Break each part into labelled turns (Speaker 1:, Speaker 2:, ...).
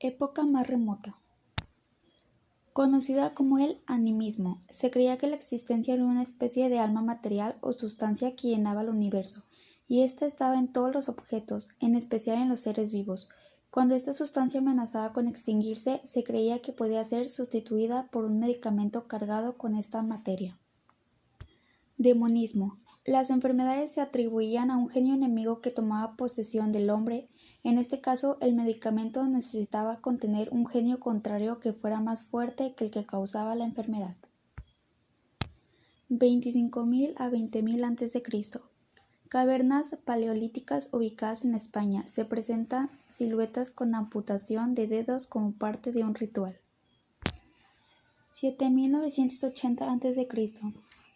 Speaker 1: Época más remota. Conocida como el animismo, se creía que la existencia era una especie de alma material o sustancia que llenaba el universo, y ésta estaba en todos los objetos, en especial en los seres vivos. Cuando esta sustancia amenazaba con extinguirse, se creía que podía ser sustituida por un medicamento cargado con esta materia. Demonismo. Las enfermedades se atribuían a un genio enemigo que tomaba posesión del hombre. En este caso, el medicamento necesitaba contener un genio contrario que fuera más fuerte que el que causaba la enfermedad. 25.000 a 20.000 a.C. Cavernas paleolíticas ubicadas en España. Se presentan siluetas con amputación de dedos como parte de un ritual. 7.980 a.C.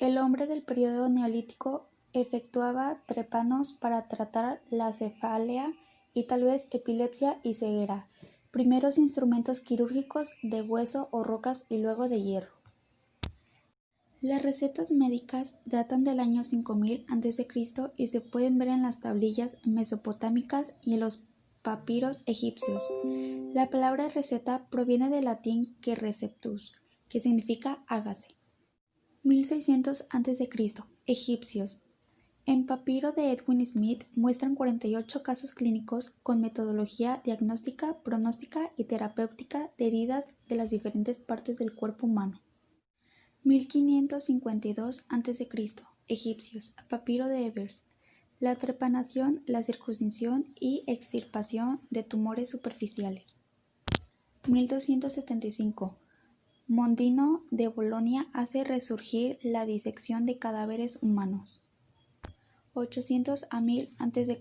Speaker 1: El hombre del periodo neolítico efectuaba trépanos para tratar la cefalea y tal vez epilepsia y ceguera, primeros instrumentos quirúrgicos de hueso o rocas y luego de hierro. Las recetas médicas datan del año 5000 a.C. y se pueden ver en las tablillas mesopotámicas y en los papiros egipcios. La palabra receta proviene del latín que receptus, que significa hágase. 1600 a.C. Egipcios. En papiro de Edwin Smith muestran 48 casos clínicos con metodología diagnóstica, pronóstica y terapéutica de heridas de las diferentes partes del cuerpo humano. 1552 a.C. Egipcios. Papiro de Ebers. La trepanación, la circuncisión y extirpación de tumores superficiales. 1275. Mondino de Bolonia hace resurgir la disección de cadáveres humanos. 800 a 1000 a.C.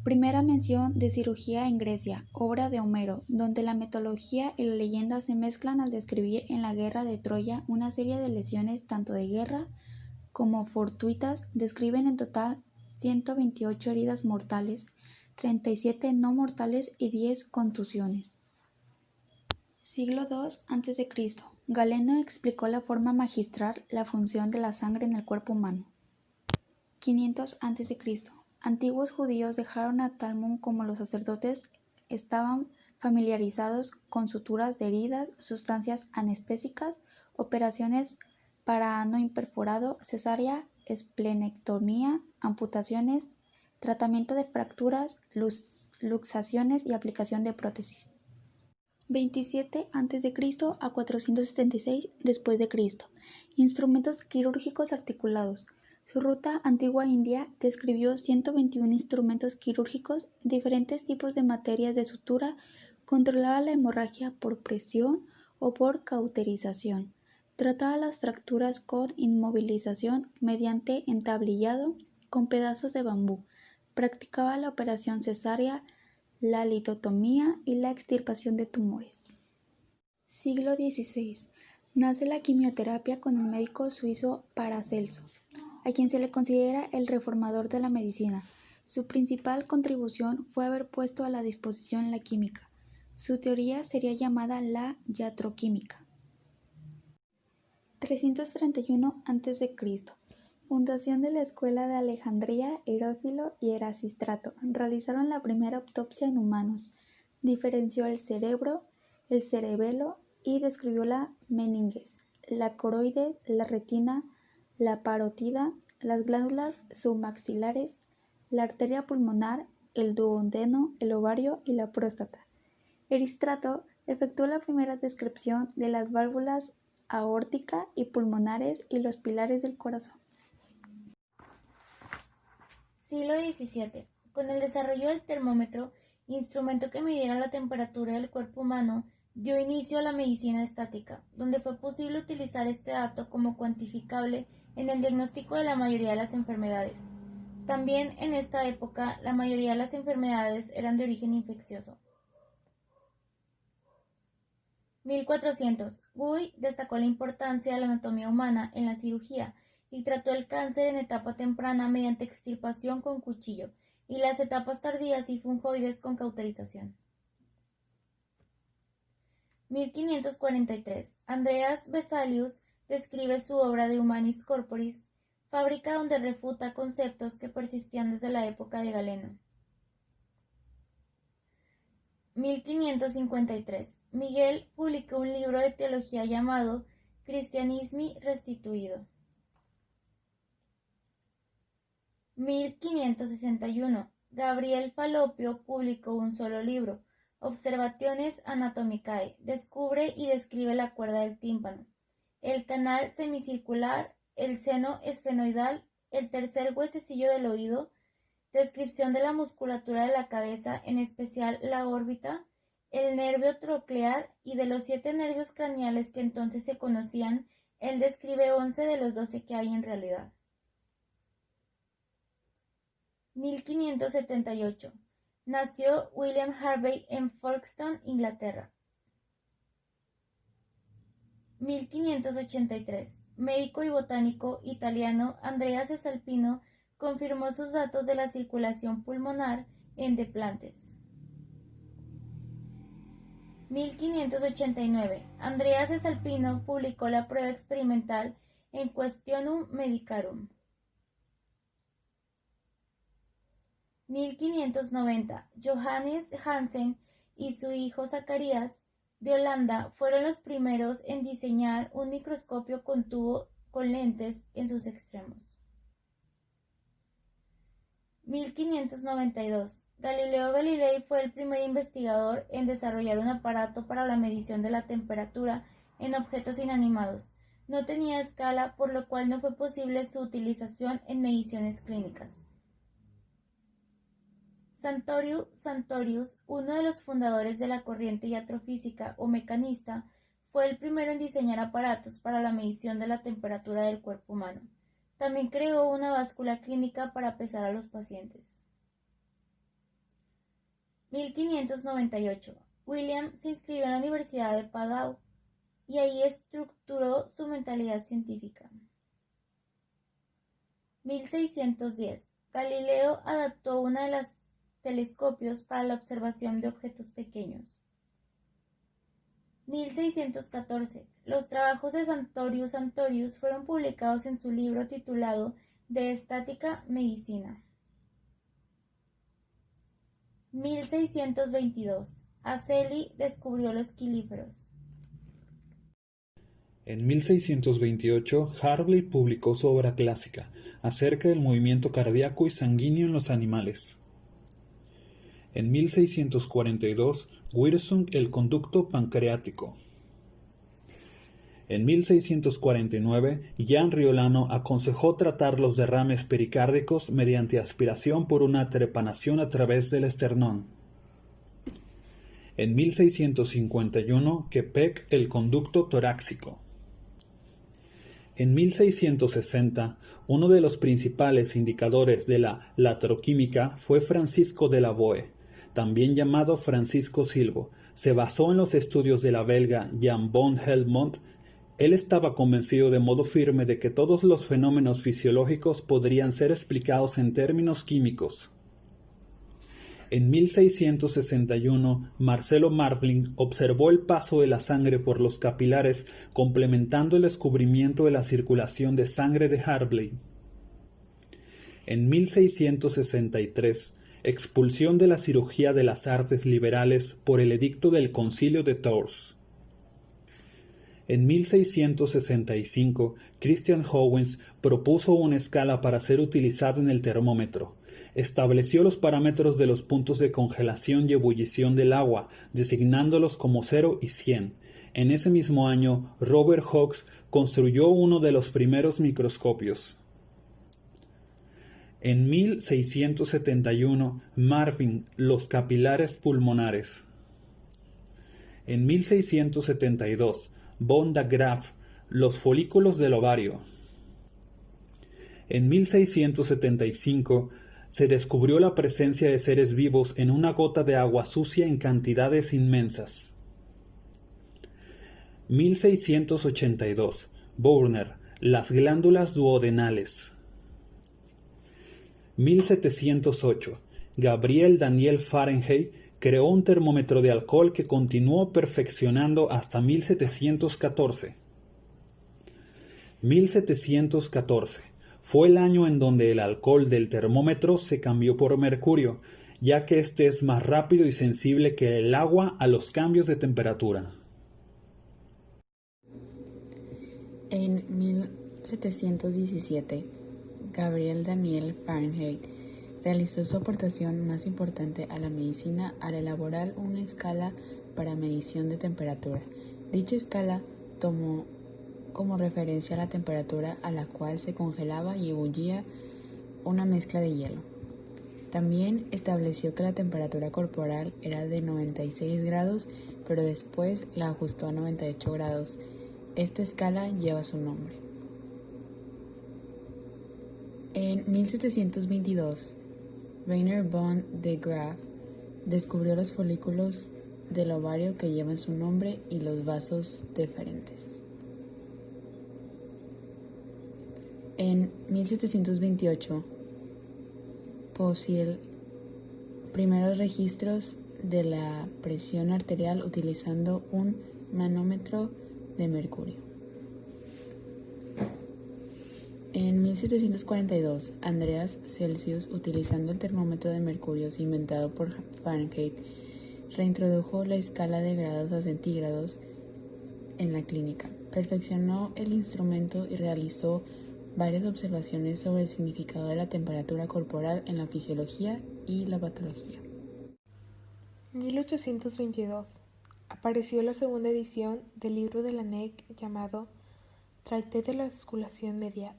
Speaker 1: Primera mención de cirugía en Grecia, obra de Homero, donde la mitología y la leyenda se mezclan al describir en la guerra de Troya una serie de lesiones tanto de guerra como fortuitas. Describen en total 128 heridas mortales, 37 no mortales y 10 contusiones. Siglo II a.C. Galeno explicó la forma magistral la función de la sangre en el cuerpo humano. 500 a.C. Antiguos judíos dejaron a Talmud como los sacerdotes estaban familiarizados con suturas de heridas, sustancias anestésicas, operaciones para ano imperforado, cesárea, esplenectomía, amputaciones, tratamiento de fracturas, luxaciones y aplicación de prótesis. 27 a.C. a 476 d.C. Instrumentos quirúrgicos articulados. Su ruta antigua India describió 121 instrumentos quirúrgicos, diferentes tipos de materias de sutura, controlaba la hemorragia por presión o por cauterización, trataba las fracturas con inmovilización mediante entablillado con pedazos de bambú, practicaba la operación cesárea, la litotomía y la extirpación de tumores. Siglo XVI. Nace la quimioterapia con el médico suizo Paracelso, a quien se le considera el reformador de la medicina. Su principal contribución fue haber puesto a la disposición la química. Su teoría sería llamada la iatroquímica. 331 a.C. Fundación de la Escuela de Alejandría. Herófilo y Erasístrato realizaron la primera autopsia en humanos. Diferenció el cerebro, el cerebelo y describió la meninges, la coroides, la retina, la parótida, las glándulas submaxilares, la arteria pulmonar, el duodeno, el ovario y la próstata. Erasístrato efectuó la primera descripción de las válvulas aórtica y pulmonares y los pilares del corazón.
Speaker 2: Siglo XVII. Con el desarrollo del termómetro, instrumento que midiera la temperatura del cuerpo humano, dio inicio a la medicina estática, donde fue posible utilizar este dato como cuantificable en el diagnóstico de la mayoría de las enfermedades. También en esta época, la mayoría de las enfermedades eran de origen infeccioso. 1400. Guy destacó la importancia de la anatomía humana en la cirugía y trató el cáncer en etapa temprana mediante extirpación con cuchillo y las etapas tardías y fungoides con cauterización. 1543. Andreas Vesalius describe su obra de Humanis Corporis, fábrica donde refuta conceptos que persistían desde la época de Galeno. 1553. Miguel publicó un libro de teología llamado Christianismi Restituido. 1561. Gabriel Falopio publicó un solo libro, Observationes Anatomicae. Descubre y describe la cuerda del tímpano, el canal semicircular, el seno esfenoidal, el tercer huesecillo del oído, descripción de la musculatura de la cabeza, en especial la órbita, el nervio troclear, y de los 7 nervios craneales que entonces se conocían, él describe 11 de los 12 que hay en realidad. 1578. Nació William Harvey en Folkestone, Inglaterra. 1583. Médico y botánico italiano Andrea Cesalpino confirmó sus datos de la circulación pulmonar en De Plantes. 1589. Andrea Cesalpino publicó la prueba experimental en Questionum Medicarum. 1590. Johannes Hansen y su hijo Zacarías de Holanda fueron los primeros en diseñar un microscopio con tubo con lentes en sus extremos. 1592. Galileo Galilei fue el primer investigador en desarrollar un aparato para la medición de la temperatura en objetos inanimados. No tenía escala, por lo cual no fue posible su utilización en mediciones clínicas. Sartorius Sartorius, uno de los fundadores de la corriente iatrofísica o mecanista, fue el primero en diseñar aparatos para la medición de la temperatura del cuerpo humano. También creó una báscula clínica para pesar a los pacientes. 1598. William se inscribió en la Universidad de Padua y ahí estructuró su mentalidad científica. 1610. Galileo adaptó una de las telescopios para la observación de objetos pequeños. 1614. Los trabajos de Sartorius Sartorius fueron publicados en su libro titulado De Estática Medicina. 1622. Aceli descubrió los quelíferos.
Speaker 3: En 1628, Harvey publicó su obra clásica acerca del movimiento cardíaco y sanguíneo en los animales. En 1642, Wirsung el conducto pancreático. En 1649, Jean Riolano aconsejó tratar los derrames pericárdicos mediante aspiración por una trepanación a través del esternón. En 1651, Kepeck el conducto torácico. En 1660, uno de los principales indicadores de la latroquímica fue Francisco de Lavoe, también llamado Francisco Silvo. Se basó en los estudios de la belga Jan von Helmont. Él estaba convencido de modo firme de que todos los fenómenos fisiológicos podrían ser explicados en términos químicos. En 1661, Marcelo Marvin observó el paso de la sangre por los capilares, complementando el descubrimiento de la circulación de sangre de Harvey. En 1663, expulsión de la cirugía de las artes liberales por el edicto del Concilio de Tours. En 1665, Christian Huygens propuso una escala para ser utilizada en el termómetro. Estableció los parámetros de los puntos de congelación y ebullición del agua, designándolos como 0 y 100. En ese mismo año, Robert Hooke construyó uno de los primeros microscopios. En 1671, Marvin, los capilares pulmonares. En 1672, von de Graaf, los folículos del ovario. En 1675, se descubrió la presencia de seres vivos en una gota de agua sucia en cantidades inmensas. 1682. Börner, las glándulas duodenales. 1708. Gabriel Daniel Fahrenheit creó un termómetro de alcohol que continuó perfeccionando hasta 1714. 1714. Fue el año en donde el alcohol del termómetro se cambió por mercurio. ya que éste es más rápido y sensible que el agua a los cambios de temperatura.
Speaker 4: En 1717, Gabriel Daniel Fahrenheit realizó su aportación más importante a la medicina al elaborar una escala para medición de temperatura. Dicha escala tomó como referencia la temperatura a la cual se congelaba y ebullía una mezcla de hielo. También estableció que la temperatura corporal era de 96 grados, pero después la ajustó a 98 grados. Esta escala lleva su nombre. En 1722, Rainer von de Graaf descubrió los folículos del ovario que llevan su nombre y los vasos deferentes. En 1728, Poziel, primeros registros de la presión arterial utilizando un manómetro de mercurio. En 1742, Andreas Celsius, utilizando el termómetro de mercurio inventado por Fahrenheit, reintrodujo la escala de grados a centígrados en la clínica. Perfeccionó el instrumento y realizó varias observaciones sobre el significado de la temperatura corporal en la fisiología y la patología.
Speaker 5: 1822. Apareció la segunda edición del libro de Laennec llamado Traité de la auscultación médiate,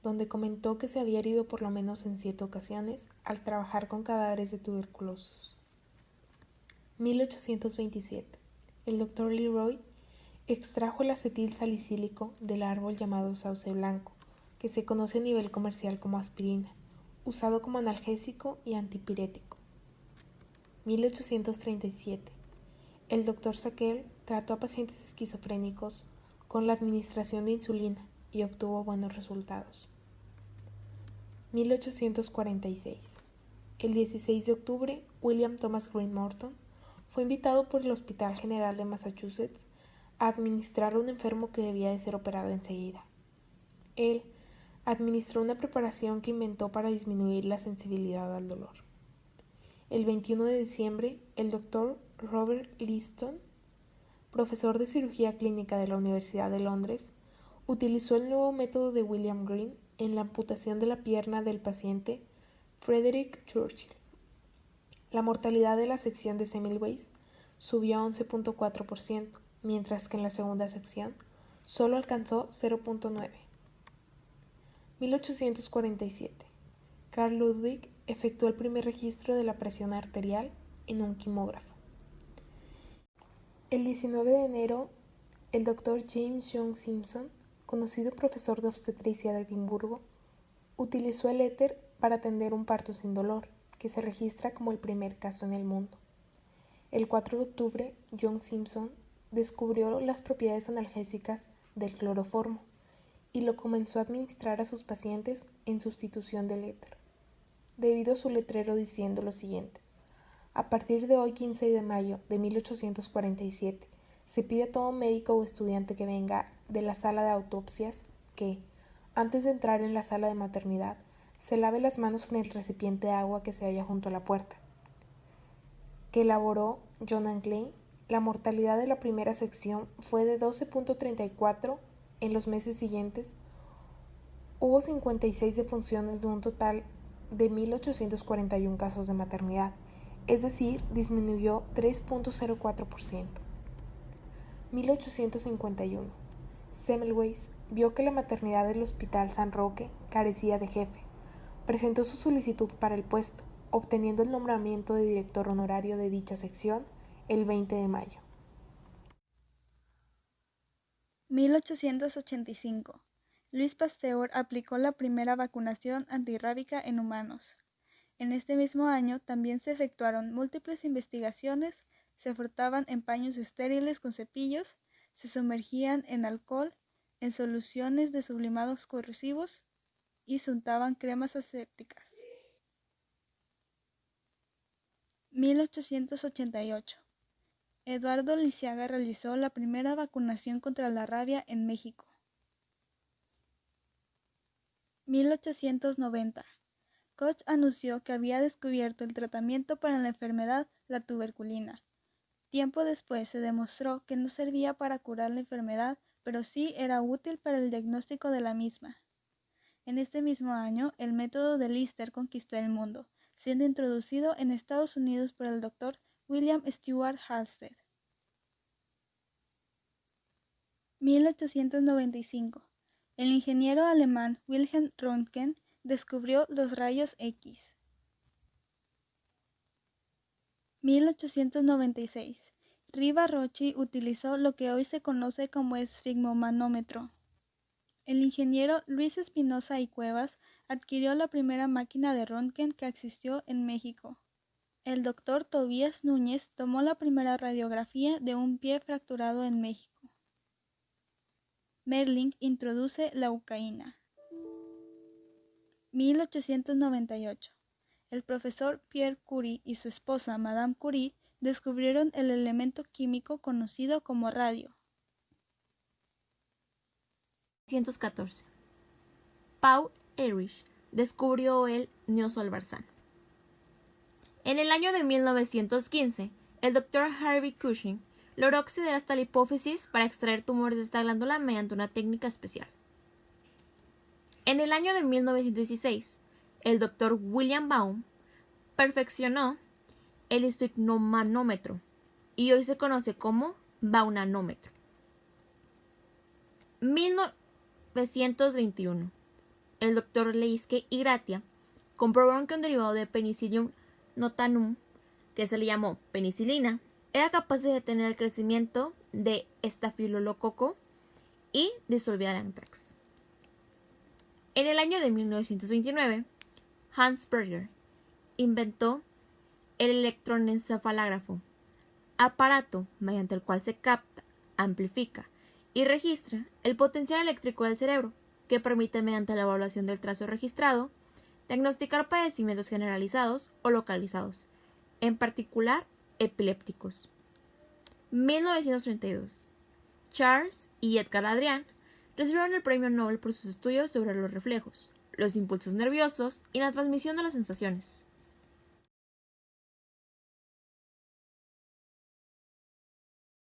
Speaker 5: donde comentó que se había herido por lo menos en 7 ocasiones al trabajar con cadáveres de tuberculosos. 1827. El Dr. Leroy extrajo el acetil salicílico del árbol llamado sauce blanco, que se conoce a nivel comercial como aspirina, usado como analgésico y antipirético. 1837. El Dr. Sackell trató a pacientes esquizofrénicos con la administración de insulina y obtuvo buenos resultados. 1846. El 16 de octubre, William Thomas Green Morton fue invitado por el Hospital General de Massachusetts a administrar a un enfermo que debía de ser operado enseguida. Él administró una preparación que inventó para disminuir la sensibilidad al dolor. El 21 de diciembre, el Dr. Robert Liston, profesor de cirugía clínica de la Universidad de Londres, utilizó el nuevo método de William Green en la amputación de la pierna del paciente Frederick Churchill. La mortalidad de la sección de Semmelweis subió a 11.4%, mientras que en la segunda sección solo alcanzó 0.9%. 1847. Carl Ludwig efectuó el primer registro de la presión arterial en un quimógrafo. El 19 de enero, el Dr. James Young Simpson, conocido profesor de obstetricia de Edimburgo, utilizó el éter para atender un parto sin dolor, que se registra como el primer caso en el mundo. El 4 de octubre, Young Simpson descubrió las propiedades analgésicas del cloroformo y lo comenzó a administrar a sus pacientes en sustitución del éter, debido a su letrero diciendo lo siguiente: a partir de hoy, 15 de mayo de 1847, se pide a todo médico o estudiante que venga de la sala de autopsias que, antes de entrar en la sala de maternidad, se lave las manos en el recipiente de agua que se halla junto a la puerta. Que elaboró John Klein, la mortalidad de la primera sección fue de 12.34. En los meses siguientes, hubo 56 defunciones de un total de 1.841 casos de maternidad, es decir, disminuyó 3.04%. 1851. Semmelweis vio que la maternidad del Hospital San Roque carecía de jefe. Presentó su solicitud para el puesto, obteniendo el nombramiento de director honorario de dicha sección el 20 de mayo.
Speaker 1: 1885. Louis Pasteur aplicó la primera vacunación antirrábica en humanos. En este mismo año también se efectuaron múltiples investigaciones, se frotaban en paños estériles con cepillos, se sumergían en alcohol, en soluciones de sublimados corrosivos y se untaban cremas asépticas. 1888. Eduardo Lisiaga realizó la primera vacunación contra la rabia en México. 1890.
Speaker 6: Koch anunció que había descubierto el tratamiento para la enfermedad, la tuberculina. Tiempo después se demostró que no servía para curar la enfermedad, pero sí era útil para el diagnóstico de la misma. En este mismo año, el método de Lister conquistó el mundo, siendo introducido en Estados Unidos por el Dr. William Stewart Halsted. 1895. El ingeniero alemán Wilhelm Röntgen descubrió los rayos X. 1896. Riva-Rocci utilizó lo que hoy se conoce como esfigmomanómetro. El ingeniero Luis Espinosa y Cuevas adquirió la primera máquina de Röntgen que existió en México. El doctor Tobías Núñez tomó la primera radiografía de un pie fracturado en México. Merling introduce la hucaína. 1898. El profesor Pierre Curie y su esposa Madame Curie descubrieron el elemento químico conocido como radio.
Speaker 2: 1914. Paul Ehrlich descubrió el neosolvarsano. En el año de 1915, el Dr. Harvey Cushing logró acceder hasta la hipófisis para extraer tumores de esta glándula mediante una técnica especial. En el año de 1916, el Dr. William Baum perfeccionó el esfigmomanómetro y hoy se conoce como baunanómetro. 1921. El Dr. Leisky y Gratia comprobaron que un derivado de Penicillium notanum, que se le llamó penicilina, era capaz de detener el crecimiento de estafilococo y disolvía el anthrax. En el año de 1929, Hans Berger inventó el electroencefalógrafo, aparato mediante el cual se capta, amplifica y registra el potencial eléctrico del cerebro, que permite, mediante la evaluación del trazo registrado, diagnosticar padecimientos generalizados o localizados, en particular epilépticos. 1932. Charles y Edgar Adrian recibieron el premio Nobel por sus estudios sobre los reflejos, los impulsos nerviosos y la transmisión de las sensaciones.